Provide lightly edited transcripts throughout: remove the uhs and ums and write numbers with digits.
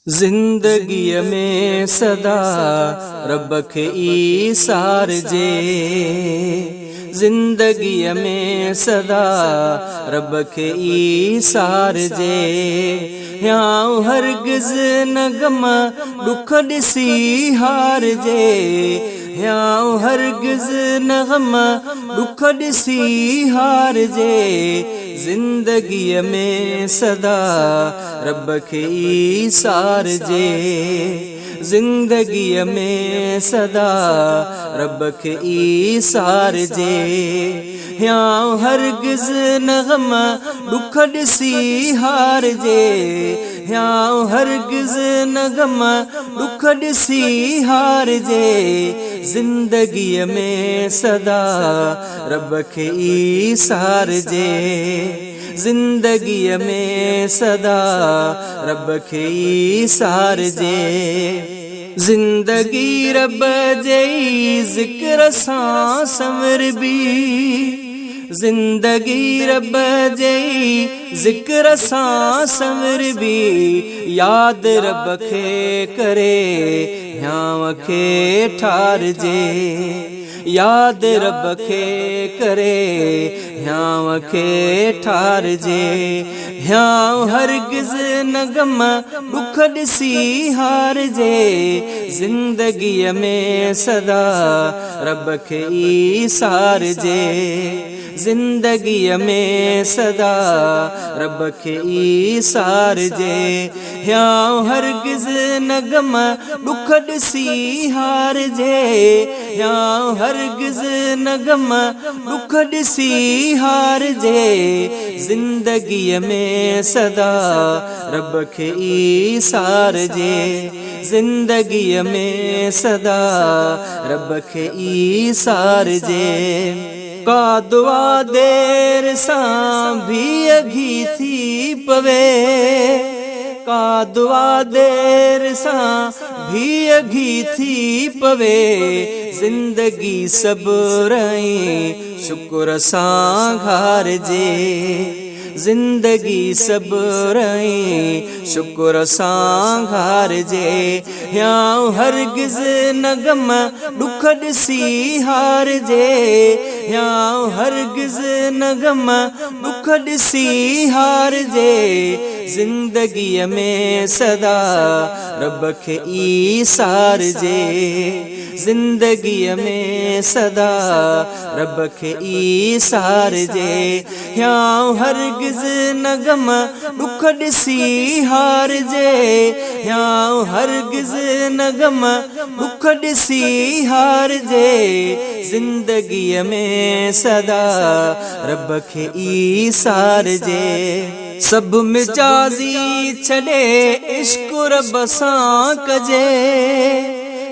जिंदगी में सदा रब खे ईसार जे, जिंदगी में सदा रब खे ईसार जे। यां हरगिज़ न गम दुख ॾिसी हार जे, यां हरगिज़ न गम दुख ॾिसी हार जे। जिंदगी में सदा रब खे ईसार जे, जिंदगी में सदा रब खे ईसार जे। यां हरगिज़ न गम दुख ॾिसी हार जे, यां हरगिज़ न गम दुख ॾिसी हार जे। जिंदगी में सदा रब खे ईसार जे, जिंदगी में सदा रब खे ईसार जे। जिंदगी रब जे ज़िक्र सां संवरबी, जिंदगी रब जे ज़िक्र सां संवरबी। याद रब खे करे यां खे ठार जे, याद रब खे करे यां खे ठार जे। यां हरगिज़ न गम दुख ॾिसी हार जे। जिंदगी में सदा रब खे ईसार जे, जिंदगी में सदा रब खे ईसार जे। यां हरगिज़ न गम दुख ॾिसी हार जे, यां हरगिज़ न गम दुख ॾिसी हार जे। जिंदगी में सदा रब खे ईसार जे, जिंदगी में सदा रब खे ईसार जे। का दुआ देर सां भी अघी थी पवे, का दुआ देर सां भी अघी थी पवे। जिंदगी सब्र ऐं शुक्र सां घारजे, जिंदगी सब्र ऐं शुक्र सां घारजे। यां हरगिज़ न गम दुख ॾिसी हार जे, यां हरगिज़ न गम दुख ॾिसी हार जे। जिंदगी में सदा रब खे ईसार जे, जिंदगी में सदा रब खे ईसार जे। यां हरगिज़ न गम दुख ॾिसी हार जे, यां हरगिज़ न गम दुख ॾिसी हार जे। जिंदगी में सदा रब खे ईसार जे। सब मिजाज़ी छॾे इश्क रब सां कजे,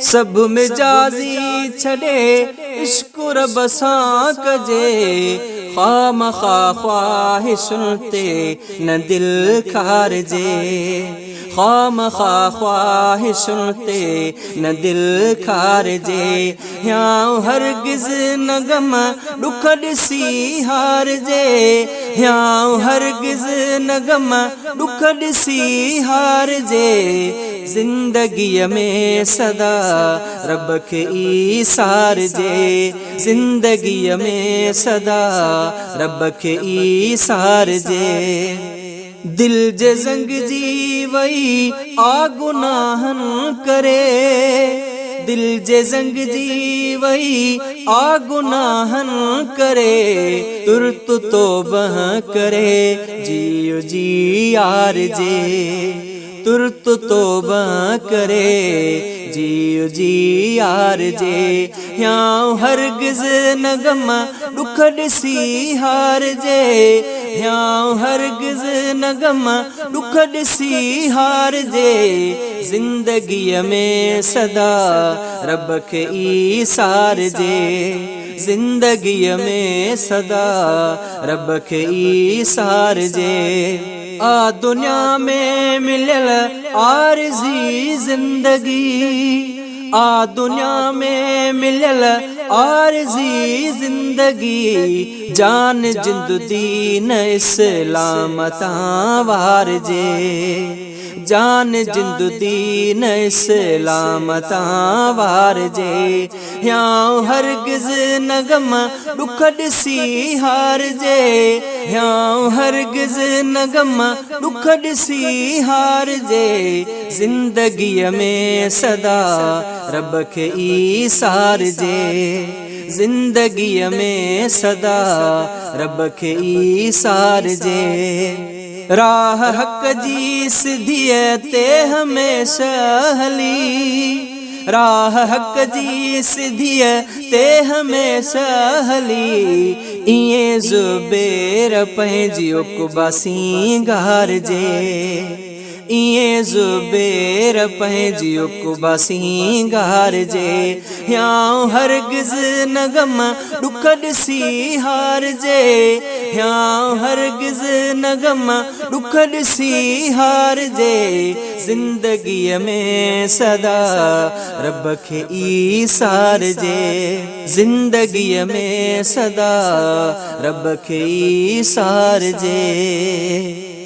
सब मिजाज़ी छॾे इश्क रब सां कजे। ख़ामख़ा ख़्वाहिशुनि ते न दिल खारिजे, ख़ामख़ा ख़्वाहिशुनि ते न दिल खारिजे। यां हरगिज़ न गम दुख ॾिसी हार जे, यां हरगिज़ न गम दुख ॾिसी हार जे। जिंदगी में सदा रब खे ईसार जे, जिंदगी में सदा रब खे ईसार जे। दिल जे ज़ंग जी वई आ गुनाहनि करे, दिल जे ज़ंग जी वई आ गुनाहनि करे। तुर्त तौबह करे जियो जी यार जे, तुर्त तौबह करे जियो जी यार जे। यां हरगिज़ न गम दुख ॾिसी हार जे, यां हरगिज़ न गम दुख ॾिसी हार जे। जिंदगी में सदा रब खे ईसार जे, जिंदगी में सदा रब खे ईसार जे। आ दुनिया में मिलियल आरज़ी जिंदगी, आ दुनिया में मिलियल आरज़ी जिंदगी। जान जिंद दीन इस्लाम तां वारजे, जान जिंदु दीन इस्लाम तां वार जे ह्यां हरगिज़ न गम दुख ॾिसी हार जे ह्यां हरगिज़ न गम दुख ॾिसी हार जे ज़िंदगीअ में सदा रब खे ईसार जे ज़िंदगीअ में सदा रब खे ईसार जे राह हक़ जी सिधीअ ते हमेशा हली राह हक़ जी सिधीअ ते हमेशा हली इएं ज़ुबैर पंहिंजी उक़बा सींगार जे इएं ज़ुबैर पंहिंजी उक़बा सींगार जे ह्यां हरगिज़ न गम दुख ॾिसी हार जे ह्यां हरगिज़ न गम दुख ॾिसी हार जे ज़िंदगीअ में सदा रब खे ईसार जे ज़िंदगीअ में सदा रब खे ईसार जे।